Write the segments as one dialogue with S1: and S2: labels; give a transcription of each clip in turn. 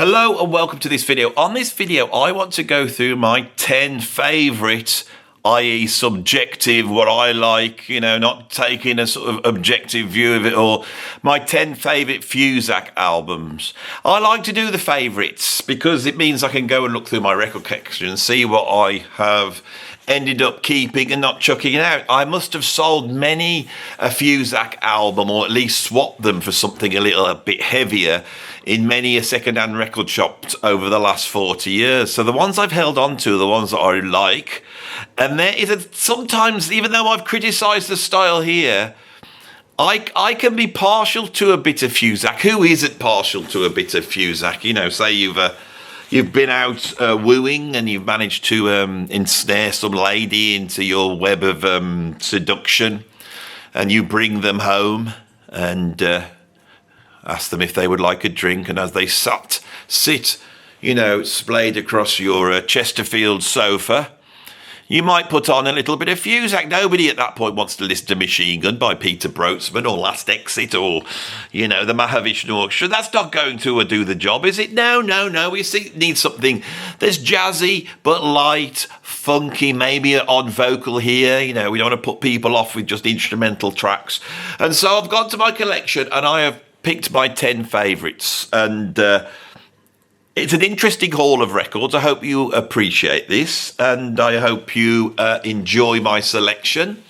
S1: Hello and welcome to this video. On this video, I want to go through my 10 favourite, i.e. subjective, what I like, not taking a sort of objective view of it all, my 10 favourite Fuzak albums. I like to do the favourites because it means I can go and look through my record collection and see what I have ended up keeping and not chucking it out. I must have sold many a Fuzak album, or at least swapped them for something a little bit heavier in many a second-hand record shop over the last 40 years. So the ones I've held on to are the ones that I like. And there is sometimes, even though I've criticised the style here, I can be partial to a bit of Fuzak. Who isn't partial to a bit of Fuzak? Say you've been out wooing and you've managed to ensnare some lady into your web of seduction, and you bring them home and ask them if they would like a drink, and as they sit, splayed across your Chesterfield sofa, you might put on a little bit of Fuzak. Nobody at that point wants to listen to Machine Gun by Peter Brotzmann or Last Exit or, the Mahavishnu Orchestra. That's not going to do the job, is it? No. We need something that's jazzy but light, funky, maybe an odd vocal here. We don't want to put people off with just instrumental tracks. And so I've gone to my collection and I have picked my 10 favourites. And it's an interesting haul of records. I hope you appreciate this, and I hope you enjoy my selection.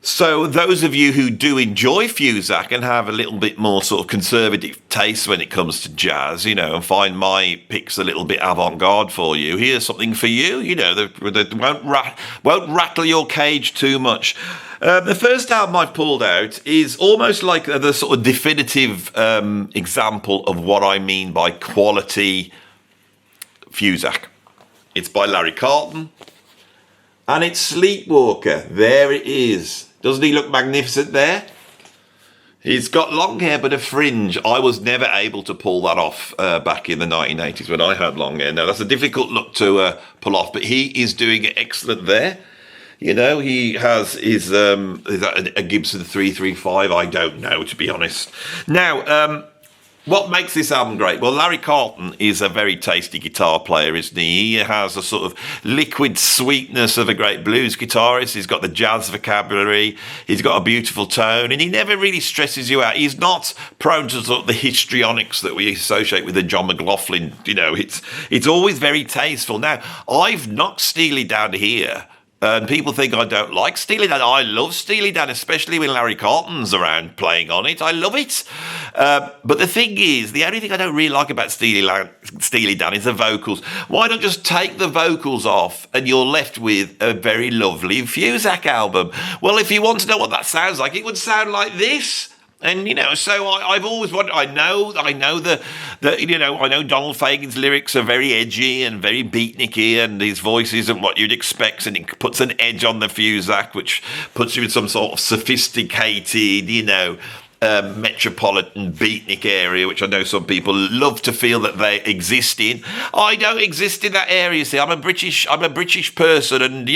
S1: So those of you who do enjoy Fuzak and have a little bit more sort of conservative taste when it comes to jazz, and find my picks a little bit avant-garde for you, here's something for you, that won't rattle your cage too much. The first album I've pulled out is almost like the sort of definitive example of what I mean by quality Fuzak. It's by Larry Carlton, and it's Sleepwalker. There it is. Doesn't he look magnificent there? He's got long hair but a fringe. I was never able to pull that off back in the 1980s when I had long hair. Now, that's a difficult look to pull off, but he is doing it excellent there. He has his, is that a Gibson 335? I don't know, to be honest. Now, what makes this album great? Well, Larry Carlton is a very tasty guitar player, isn't he? He has a sort of liquid sweetness of a great blues guitarist. He's got the jazz vocabulary. He's got a beautiful tone, and he never really stresses you out. He's not prone to sort of the histrionics that we associate with the John McLaughlin. It's always very tasteful. Now, I've knocked Steely Dan here. And people think I don't like Steely Dan. I love Steely Dan, especially when Larry Carlton's around playing on it. I love it. But the thing is, the only thing I don't really like about Steely Dan is the vocals. Why not just take the vocals off and you're left with a very lovely Fuzak album? Well, if you want to know what that sounds like, it would sound like this. And, so I've always wanted, I know I know Donald Fagen's lyrics are very edgy and very beatniky, and his voice isn't what you'd expect, and it puts an edge on the Fuzak, which puts you in some sort of sophisticated, metropolitan beatnik area, which I know some people love to feel that they exist in. I don't exist in that area. See, I'm a British person, and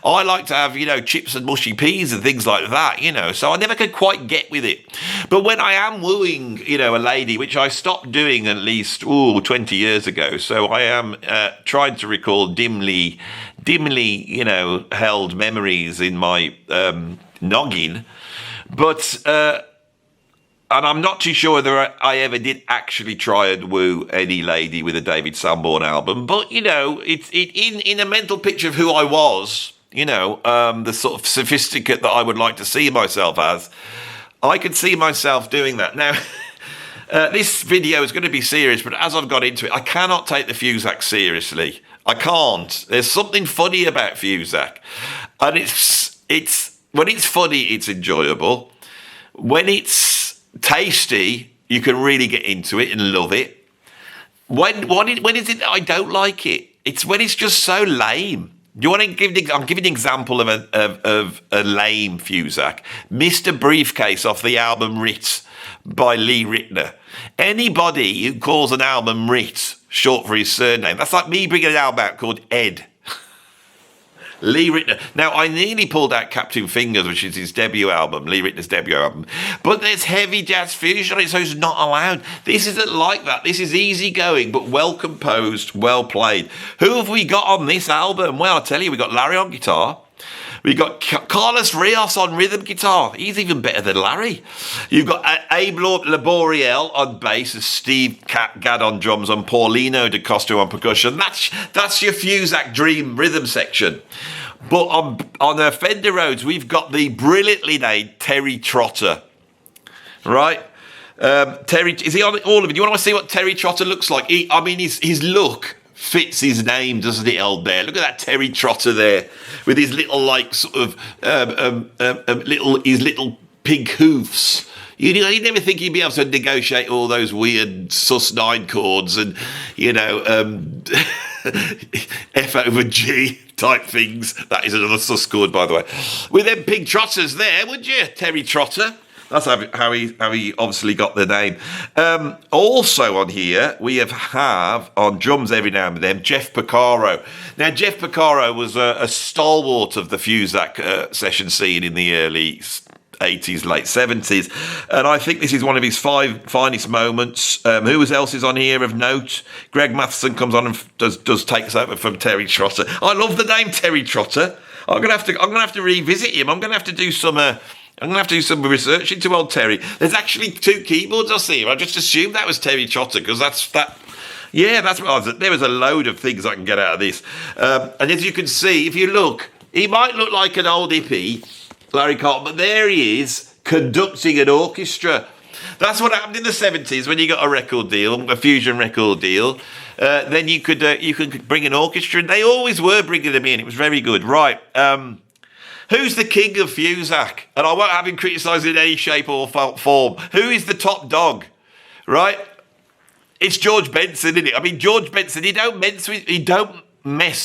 S1: I like to have chips and mushy peas and things like that. So I never could quite get with it. But when I am wooing, a lady, which I stopped doing at least 20 years ago, so I am trying to recall dimly, held memories in my noggin, but. And I'm not too sure whether I ever did actually try and woo any lady with a David Sanborn album. But, it's in a mental picture of who I was, the sort of sophisticate that I would like to see myself as, I could see myself doing that. Now, this video is going to be serious, but as I've got into it, I cannot take the Fuzak seriously. I can't. There's something funny about Fuzak. And it's when it's funny, it's enjoyable. When it's tasty, you can really get into it and love it. When is it that I don't like it? It's when it's just so lame. Do you want to give? I'm giving an example of a lame Fuzak. Mr. Briefcase off the album Ritz by Lee Ritenour. Anybody who calls an album Ritz, short for his surname, that's like me bringing an album out called Ed. Lee Ritenour. Now, I nearly pulled out Captain Fingers, which is his debut album, Lee Ritenour's debut album. But there's heavy jazz fusion on it, so it's not allowed. This isn't like that. This is easygoing, but well composed, well played. Who have we got on this album? Well, I'll tell you, we got Larry on guitar. We got Carlos Rios on rhythm guitar. He's even better than Larry. You've got Abe Laboriel on bass, Steve Gadd on drums, and Paulino de Costo on percussion. That's your Fuzak Dream rhythm section. But on Fender Rhodes, we've got the brilliantly named Terry Trotter. Right? Terry, is he on all of it? Do you want to see what Terry Trotter looks like? His look fits his name, doesn't it, old bear? Look at that Terry Trotter there with his little, like, sort of, his little pig hoofs. You'd never think he'd be able to negotiate all those weird sus9 chords and, F over G type things. That is another sus chord, by the way. With them pig trotters there, would you, Terry Trotter? That's how he obviously got the name. Also on here, we have on drums every now and then, Jeff Porcaro. Now, Jeff Porcaro was a stalwart of the Fuzak session scene in the early 80s, late 70s. And I think this is one of his finest moments. Who else is on here of note? Greg Matheson comes on and does takes over from Terry Trotter. I love the name Terry Trotter. I'm gonna have to revisit him. I'm gonna have to do some research into old Terry. There's actually 2 keyboards I see. I just assumed that was Terry Trotter because that's what there was a load of things I can get out of this. And as you can see, if you look, he might look like an old hippie, Larry Carlton, but there he is conducting an orchestra. That's what happened in the 70s when you got a record deal, a fusion record deal. Then you could bring an orchestra, and they always were bringing them in. It was very good. Right. Who's the king of Fuzak? And I won't have him criticised in any shape or form. Who is the top dog? Right? It's George Benson, isn't it? I mean, George Benson, he don't mess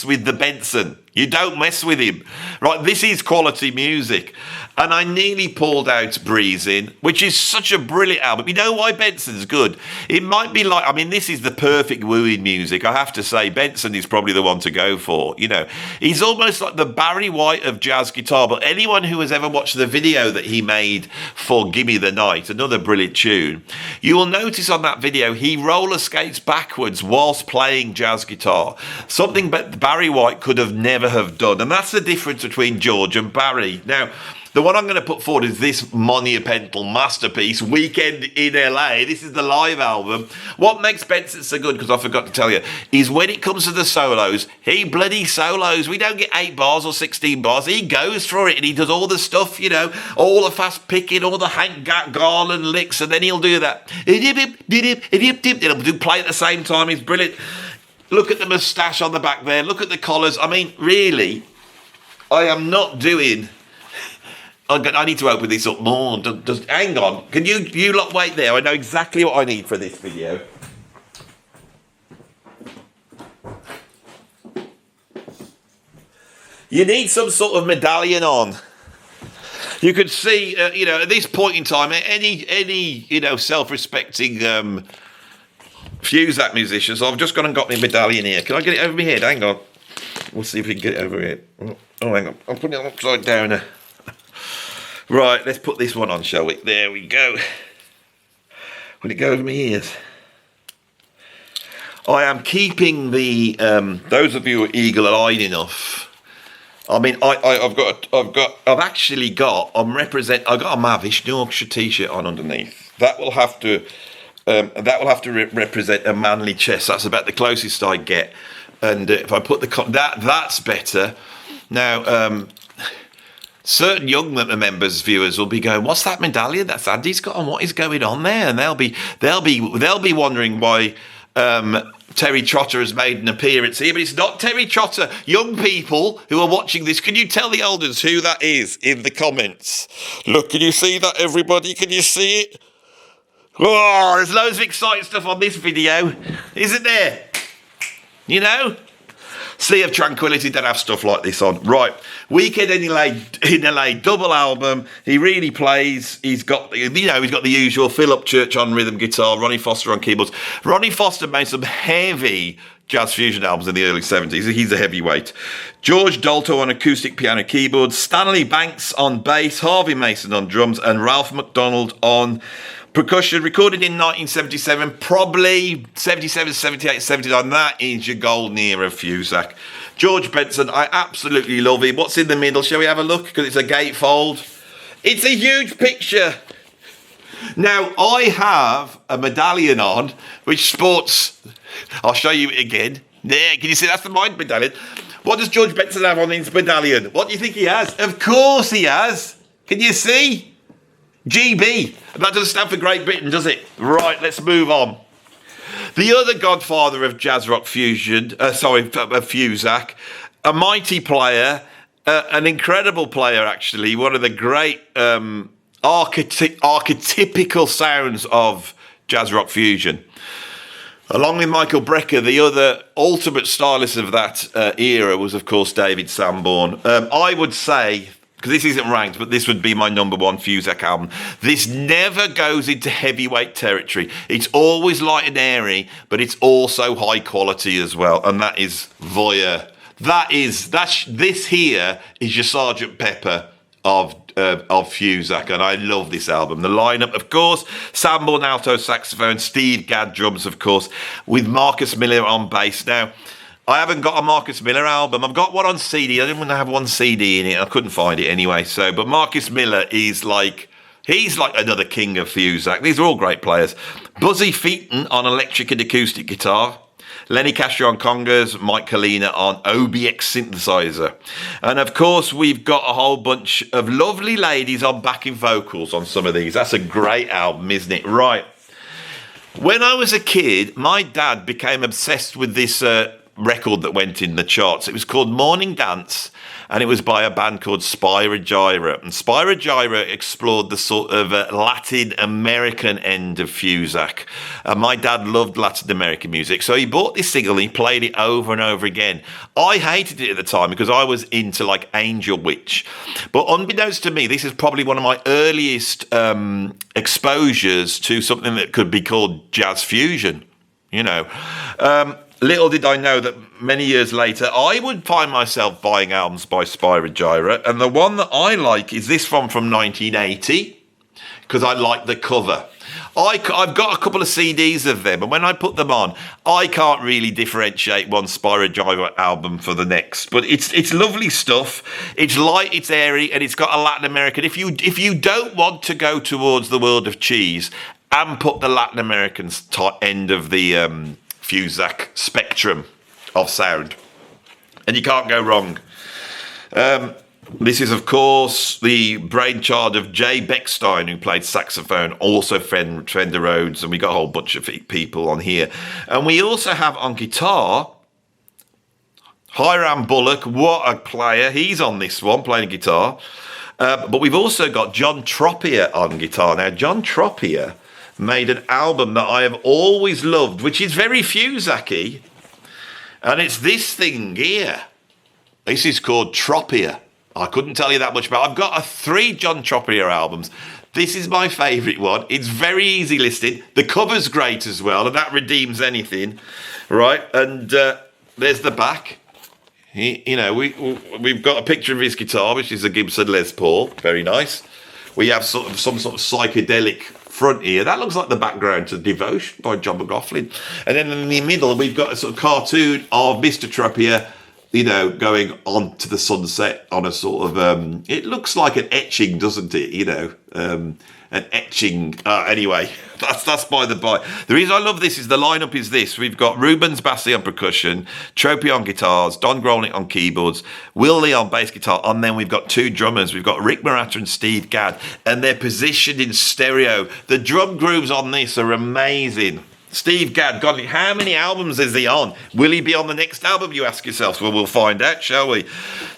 S1: with the Benson. You don't mess with him. Right, this is quality music. And I nearly pulled out Breezing, which is such a brilliant album. You know why Benson's good? It might be like, this is the perfect wooing music. I have to say, Benson is probably the one to go for. He's almost like the Barry White of jazz guitar. But anyone who has ever watched the video that he made for Gimme the Night, another brilliant tune, you will notice on that video, he roller skates backwards whilst playing jazz guitar. Something Barry White could have never have done. And that's the difference between George and Barry. Now, the one I'm going to put forward is this monumental masterpiece, Weekend in LA. This is the live album. What makes Benson so good, because I forgot to tell you, is when it comes to the solos, he bloody solos. We don't get 8 bars or 16 bars. He goes for it and he does all the stuff, all the fast picking, all the Hank Garland licks, and then he'll do that. He'll do play at the same time. He's brilliant. Look at the moustache on the back there. Look at the collars. Really, I am not doing... I need to open this up more. Hang on. Can you lot wait there? I know exactly what I need for this video. You need some sort of medallion on. You could see, at this point in time, any self-respecting Fuzak musicians. I've just gone and got my medallion here. Can I get it over my head? Hang on. We'll see if we can get it over here. Oh, hang on. I'm putting it upside down. Right, let's put this one on, shall we? There we go. Will it go over my ears? I am keeping the. Those of you who are eagle-eyed enough. I've got a Mavish Yorkshire t-shirt on underneath. That will have to represent a manly chest. That's about the closest I get. And if I put that's better. Now, certain young members, viewers will be going, "What's that medallion that's Andy's got on? What is going on there?" And they'll be wondering why Terry Trotter has made an appearance here, but it's not Terry Trotter. Young people who are watching this, can you tell the elders who that is in the comments? Look, can you see that, everybody? Can you see it? Oh, there's loads of exciting stuff on this video, isn't there? Sea of Tranquility don't have stuff like this on. Right, Weekend in LA double album. He really plays. He's got the usual Phil Upchurch on rhythm guitar, Ronnie Foster on keyboards. Ronnie Foster made some heavy jazz fusion albums in the early 70s. He's a heavyweight. George Dolto on acoustic piano keyboards, Stanley Banks on bass, Harvey Mason on drums, and Ralph McDonald on percussion. Recorded in 1977, probably 77, 78, 79. That is your golden era of Fuzak. George Benson, I absolutely love him. What's in the middle? Shall we have a look? Because it's a gatefold. It's a huge picture. Now, I have a medallion on, which sports... I'll show you it again. There, can you see? That's the mind medallion. What does George Benson have on his medallion? What do you think he has? Of course he has. Can you see? GB. That doesn't stand for Great Britain, does it? Right, let's move on. The other godfather of jazz rock fusion, Fuzak, a mighty player, an incredible player, actually, one of the great archetypical sounds of jazz rock fusion. Along with Michael Brecker, the other ultimate stylist of that era was, of course, David Sanborn. I would say, because this isn't ranked, but this would be my number one Fuzak album. This never goes into heavyweight territory. It's always light and airy, but it's also high quality as well, and that is Voyeur. This here is your Sergeant Pepper of Fuzak, and I love this album. The lineup, of course, Sanborn alto saxophone, Steve Gadd drums, of course, with Marcus Miller on bass. Now, I haven't got a Marcus Miller album. I've got one on CD. I didn't want to have one CD in it. I couldn't find it anyway. But Marcus Miller is he's like another king of Fuzak. These are all great players. Buzzy Featon on electric and acoustic guitar. Lenny Castro on congas, Mike Kalina on OBX synthesizer. And of course, we've got a whole bunch of lovely ladies on backing vocals on some of these. That's a great album, isn't it? Right. When I was a kid, my dad became obsessed with this record that went in the charts. It was called Morning Dance, and it was by a band called Spyro Gyra. And Spyro Gyra explored the sort of Latin American end of Fuzak. My dad loved Latin American music, so he bought this single and he played it over and over again. I hated it at the time because I was into like Angel Witch. But unbeknownst to me, this is probably one of my earliest exposures to something that could be called jazz fusion, you know. Little did I know that many years later, I would find myself buying albums by Spyro Gyra. And the one that I like is this one from 1980, because I like the cover. I've got a couple of CDs of them, and when I put them on, I can't really differentiate one Spyro Gyra album for the next. But it's lovely stuff. It's light, it's airy, and it's got a Latin American. If you don't want to go towards the world of cheese and put the Latin American end of the Fuzak spectrum of sound, and you can't go wrong. This is, of course, the brainchild of Jay Beckstein, who played saxophone, also Fender Rhodes, and we got a whole bunch of people on here. And we also have on guitar Hiram Bullock. What a player. He's on this one, playing guitar. But we've also got John Tropea on guitar. Now, John Tropea made an album that I have always loved, which is very Fuzak-y, and it's this thing here. This is called Tropea. I couldn't tell you that much about it. I've got 3 John Tropea albums. This is my favourite one. It's very easy listening. The cover's great as well, and that redeems anything, right? And there's the back. We've got a picture of his guitar, which is a Gibson Les Paul. Very nice. We have some sort of psychedelic front here. That looks like the background to Devotion by John McLaughlin. And then in the middle, we've got a sort of cartoon of Mr. Tropea, going on to the sunset on a sort of, it looks like an etching, doesn't it? An etching. Anyway, that's by the by. The reason I love this is the lineup is this. We've got Rubens Bassi on percussion, Tropea on guitars, Don Grolnick on keyboards, Will Lee on bass guitar, and then we've got 2 drummers. We've got Rick Maratta and Steve Gadd, and they're positioned in stereo. The drum grooves on this are amazing. Steve Gadd, God, how many albums is he on? Will he be on the next album, you ask yourself? Well, we'll find out, shall we?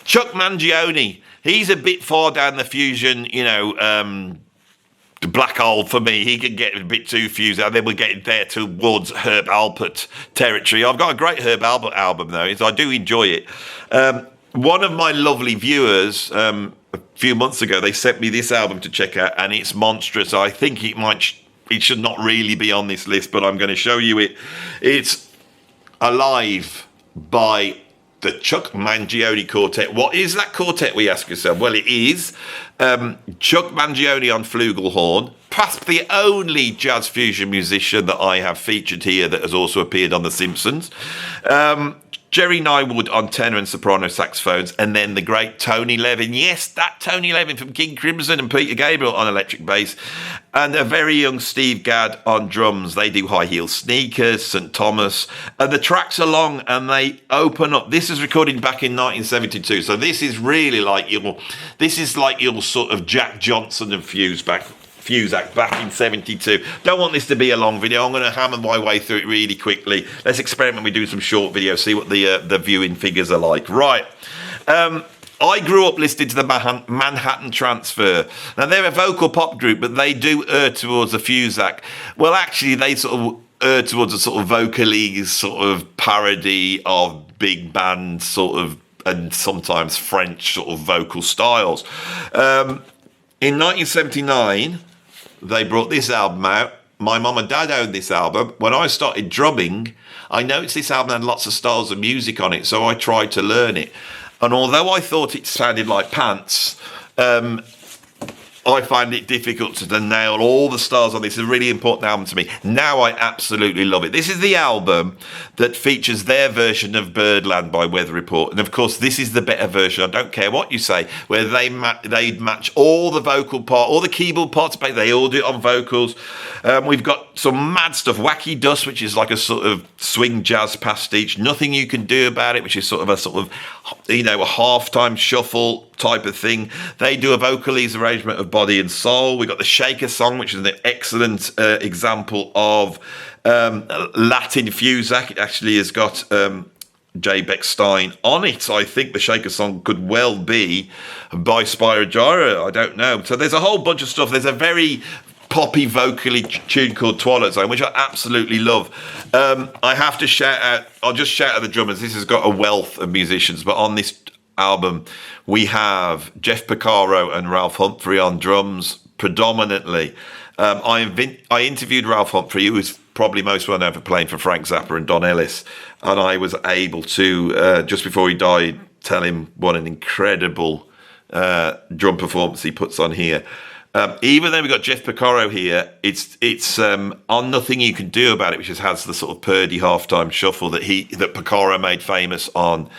S1: Chuck Mangione, he's a bit far down the fusion, the black hole for me. He can get a bit too fused, and then we're getting there towards Herb Alpert territory. I've got a great Herb Alpert album, though, so I do enjoy it. One of my lovely viewers, a few months ago, they sent me this album to check out, and it's monstrous. I think it should not really be on this list, but I'm going to show you it. It's Alive by the Chuck Mangione Quartet. What is that quartet, we ask yourself? Well, it is Chuck Mangione on flugelhorn, perhaps the only jazz fusion musician that I have featured here that has also appeared on The Simpsons. Jerry Nywood on tenor and soprano saxophones, and then the great Tony Levin. Yes, that Tony Levin from King Crimson, and Peter Gabriel on electric bass, and a very young Steve Gadd on drums. They do High Heel Sneakers, St. Thomas, and the tracks are long and they open up. This is recorded back in 1972, so this is really like your sort of Jack Johnson and Fuzak back in 72. Don't want this to be a long video. I'm going to hammer my way through it really quickly. Let's experiment with doing some short videos, see what the viewing figures are like. Right. I grew up listening to the Manhattan Transfer. Now, they're a vocal pop group, but they do err towards the Fuzak. Well, actually, they sort of err towards a sort of vocally sort of parody of big band sort of, and sometimes French sort of vocal styles. In 1979, they brought this album out. My mum and dad owned this album. When I started drumming, I noticed this album had lots of styles of music on it, so I tried to learn it. And although I thought it sounded like pants, I find it difficult to nail all the styles on this. It's a really important album to me. Now I absolutely love it. This is the album that features their version of Birdland by Weather Report. And of course, this is the better version. I don't care what you say, where they'd match all the vocal part, all the keyboard parts, but they all do it on vocals. We've got some mad stuff. Wacky Dust, which is like a sort of swing jazz pastiche. Nothing You Can Do About It, which is sort of a halftime shuffle type of thing. They do a vocalese arrangement of Body and Soul. We've got the Shaker Song, which is an excellent example of Latin Fuzak. It actually has got J. Beckstein on it. I think the Shaker Song could well be by Spyro Gyra. I don't know. So there's a whole bunch of stuff. There's a very poppy vocally tune called Twilight Zone, which I absolutely love. I have to shout out, I'll just shout out the drummers. This has got a wealth of musicians, but on this album we have Jeff Porcaro and Ralph Humphrey on drums predominantly. I interviewed Ralph Humphrey, who was probably most well known for playing for Frank Zappa and Don Ellis, and I was able to, just before he died, tell him what an incredible drum performance he puts on here. Even though we've got Jeff Porcaro here, it's on Nothing You Can Do About It, which has the sort of Purdy halftime shuffle that Porcaro made famous on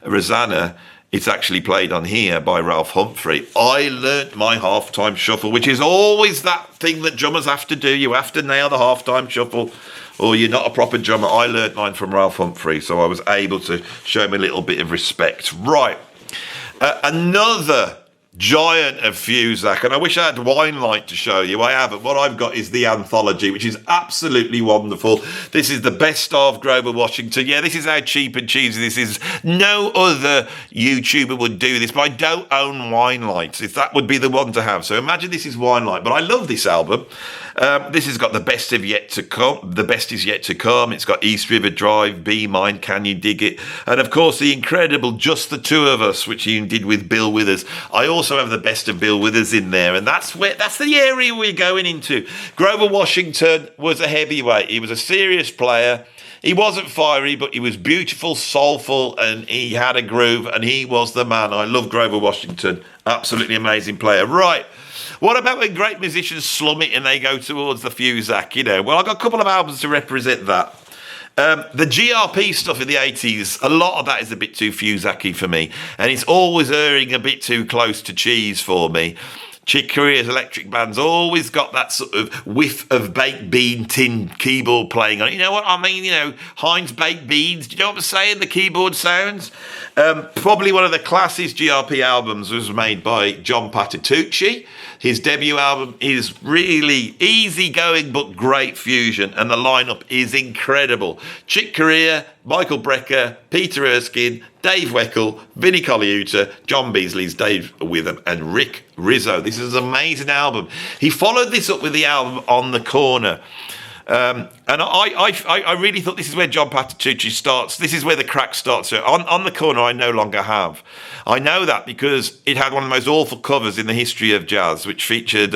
S1: Rosanna. It's actually played on here by Ralph Humphrey. I learnt my halftime shuffle, which is always that thing that drummers have to do. You have to nail the halftime shuffle, or you're not a proper drummer. I learnt mine from Ralph Humphrey, so I was able to show him a little bit of respect. Right, another giant of Fuzak, and I wish I had Wine Light to show you. I haven't. What I've got is the Anthology, which is absolutely wonderful. This is the best of Grover Washington. Yeah, this is how cheap and cheesy this is. No other YouTuber would do this, but I don't own Wine Light. If that would be the one to have. So imagine this is Wine Light, but I love this album. This has got The Best Is Yet to Come. It's got East River Drive, Be Mine, Can You Dig It? And of course, the incredible Just the Two of Us, which he did with Bill Withers. I also have the best of Bill Withers in there, and that's the area we're going into. Grover Washington was a heavyweight. He was a serious player. He wasn't fiery, but he was beautiful, soulful, and he had a groove, and he was the man. I love Grover Washington. Absolutely amazing player. Right. What about when great musicians slum it and they go towards the Fuzak, Well, I've got a couple of albums to represent that. The GRP stuff in the 80s, a lot of that is a bit too Fuzak-y for me. And it's always erring a bit too close to cheese for me. Chick Corea's electric band's always got that sort of whiff of baked bean tin keyboard playing on it. You know what I mean? Heinz baked beans. Do you know what I'm saying? The keyboard sounds. Probably one of the classiest GRP albums was made by John Patitucci. His debut album is really easygoing but great fusion, and the lineup is incredible. Chick Corea, Michael Brecker, Peter Erskine, Dave Weckl, Vinnie Colaiuta, John Beasley's Dave Witham, and Rick Rizzo. This is an amazing album. He followed this up with the album On the Corner, And I really thought this is where John Patitucci starts. This is where the crack starts. On the Corner, I no longer have. I know that because it had one of the most awful covers in the history of jazz, which featured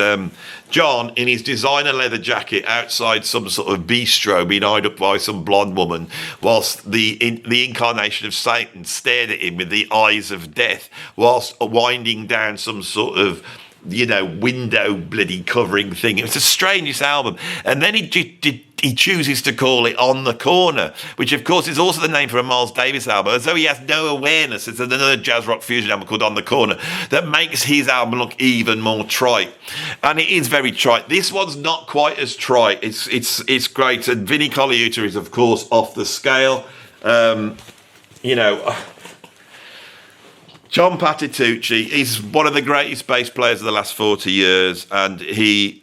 S1: John in his designer leather jacket outside some sort of bistro being eyed up by some blonde woman, whilst the incarnation of Satan stared at him with the eyes of death, whilst winding down some sort of window bloody covering thing. It was the strangest album. And then he chooses to call it On the Corner, which of course is also the name for a Miles Davis album, as though he has no awareness. It's another jazz rock fusion album called On the Corner that makes his album look even more trite. And it is very trite. This one's not quite as trite. It's great. And Vinnie Colaiuta is of course off the scale. John Patitucci is one of the greatest bass players of the last 40 years, and I'm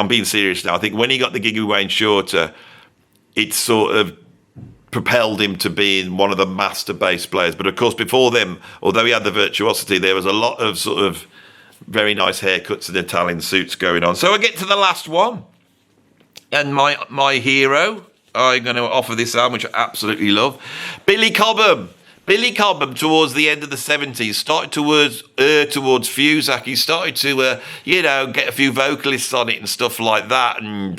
S1: being serious now, I think when he got the gig with Wayne Shorter, it sort of propelled him to being one of the master bass players. But of course, before them, although he had the virtuosity, there was a lot of sort of very nice haircuts and Italian suits going on. So I get to the last one, and my hero, I'm going to offer this album, which I absolutely love, Billy Cobham. Billy Cobham, towards the end of the 70s, started towards Fuzak. He started to, get a few vocalists on it and stuff like that. And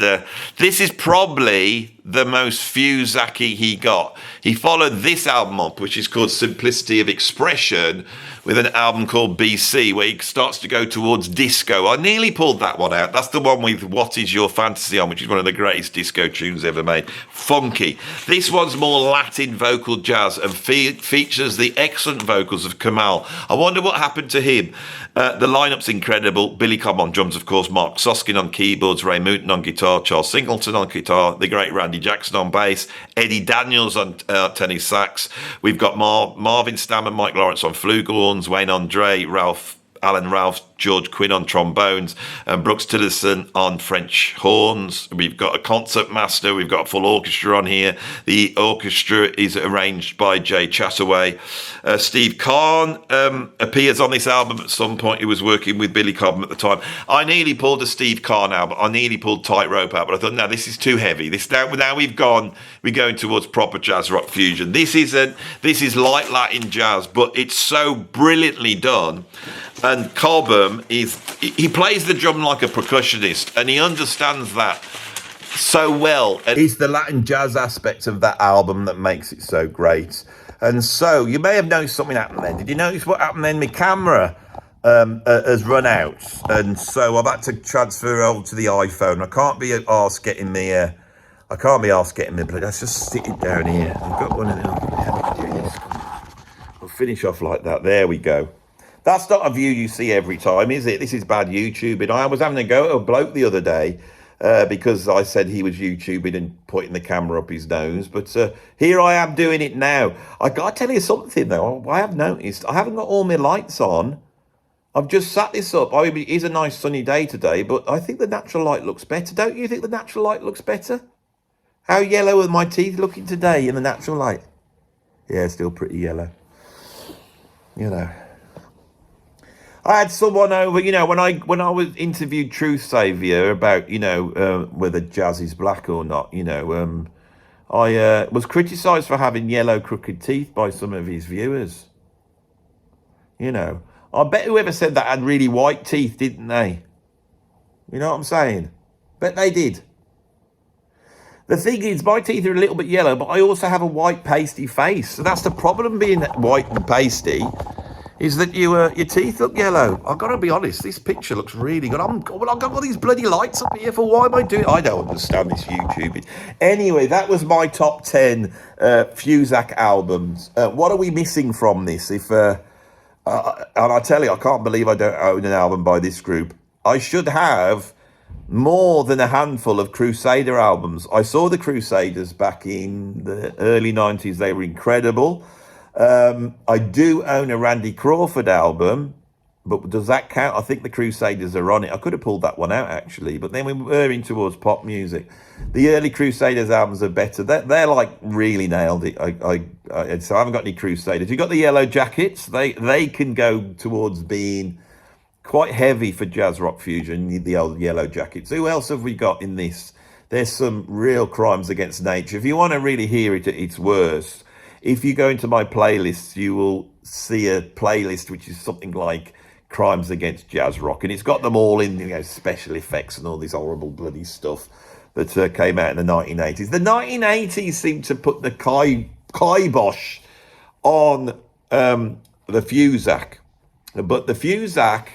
S1: this is probably the most Fuzak-y he got. He followed this album up, which is called Simplicity of Expression, with an album called BC, where he starts to go towards disco. I nearly pulled that one out. That's the one with What Is Your Fantasy on, which is one of the greatest disco tunes ever made. Funky. This one's more Latin vocal jazz and features the excellent vocals of Kamal. I wonder what happened to him. The lineup's incredible. Billy Cobham on drums, of course, Mark Soskin on keyboards, Ray Moulton on guitar, Charles Singleton on guitar, the great Randy Jackson on bass, Eddie Daniels on tenor sax. We've got Marvin Stamm and Mike Lawrence on flugelhorns, Wayne Andre, Alan Ralph, George Quinn on trombones, and Brooks Tillerson on French horns. We've got a concert master. We've got a full orchestra on here. The orchestra is arranged by Jay Chataway. Steve Kahn appears on this album at some point. He was working with Billy Cobham at the time. I nearly pulled a Steve Kahn album. I nearly pulled Tightrope out, but I thought, no, this is too heavy. Now we're going towards proper jazz rock fusion. This is light Latin jazz, but it's so brilliantly done. And Cobham he plays the drum like a percussionist, and he understands that so well. And it's the Latin jazz aspect of that album that makes it so great. And so you may have noticed something happened then. Did you notice what happened then? My camera has run out, and so I've had to transfer over to the iPhone. I can't be asked getting me. Let's just stick it down here. I've got one of them. I'll finish off like that. There we go. That's not a view you see every time, is it? This is bad YouTubing. I was having a go at a bloke the other day because I said he was YouTubing and putting the camera up his nose. But here I am doing it now. I got to tell you something, though. I have noticed I haven't got all my lights on. I've just sat this up. It is a nice sunny day today, but I think the natural light looks better. Don't you think the natural light looks better? How yellow are my teeth looking today in the natural light? Yeah, still pretty yellow. I had someone over, when I was interviewed Truth Savior about, whether jazz is black or not, I was criticised for having yellow crooked teeth by some of his viewers. I bet whoever said that had really white teeth, didn't they? You know what I'm saying? Bet they did. The thing is, my teeth are a little bit yellow, but I also have a white pasty face. So that's the problem being white and pasty. Is that your teeth look yellow. I've got to be honest, this picture looks really good. I've got all these bloody lights up here for why am I doing it? I don't understand this YouTubing. Anyway, that was my top 10 Fuzak albums. What are we missing from this? And I tell you, I can't believe I don't own an album by this group. I should have more than a handful of Crusader albums. I saw the Crusaders back in the early 90s. They were incredible. I do own a Randy Crawford album, but does that count? I think the Crusaders are on it. I could have pulled that one out, actually, but then we were in towards pop music. The early Crusaders albums are better. They're like really nailed it. So I haven't got any Crusaders. You've got the Yellow Jackets. They can go towards being quite heavy for jazz rock fusion, the old Yellow Jackets. Who else have we got in this? there's some real crimes against nature. If you want to really hear it at its worst, if you go into my playlists, you will see a playlist which is something like crimes against jazz rock, and it's got them all in, you know, special effects and all this horrible bloody stuff that came out in the 1980s. The 1980s seemed to put the kibosh on the Fuzak, but the Fuzak,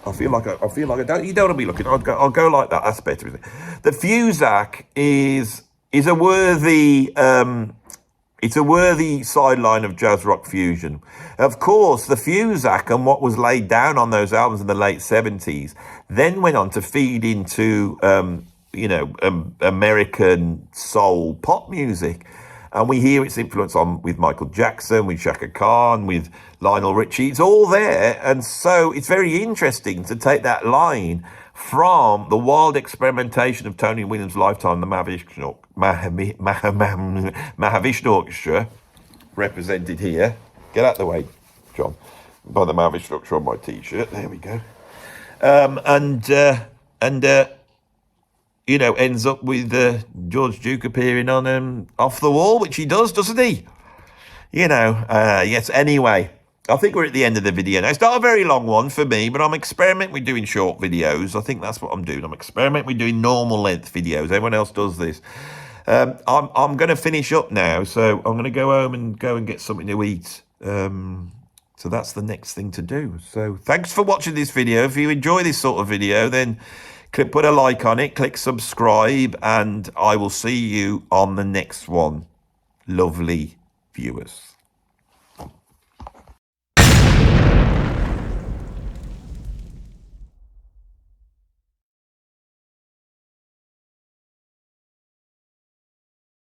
S1: I feel like I don't. You don't want to be looking. I'll go like that. That's better, isn't it? The Fuzak is a worthy. It's a worthy sideline of jazz rock fusion. Of course, the Fuzak and what was laid down on those albums in the late 70s then went on to feed into, American soul pop music. And we hear its influence on with Michael Jackson, with Chaka Khan, with Lionel Richie. It's all there. And so it's very interesting to take that line from the wild experimentation of Tony Williams' lifetime, the Mahavishnu Orchestra, represented here. Get out of the way, John. By the Mahavishnu Orchestra on my T-shirt. There we go. Ends up with George Duke appearing on Off the Wall, which he does, doesn't he? Yes, anyway. I think we're at the end of the video now. It's not a very long one for me, but I'm experimenting with doing short videos. I think that's what I'm doing. I'm experimenting with doing normal length videos. Everyone else does this. I'm going to finish up now, so I'm going to go home and get something to eat. So that's the next thing to do. So thanks for watching this video. If you enjoy this sort of video, then put a like on it, click subscribe, and I will see you on the next one. Lovely viewers.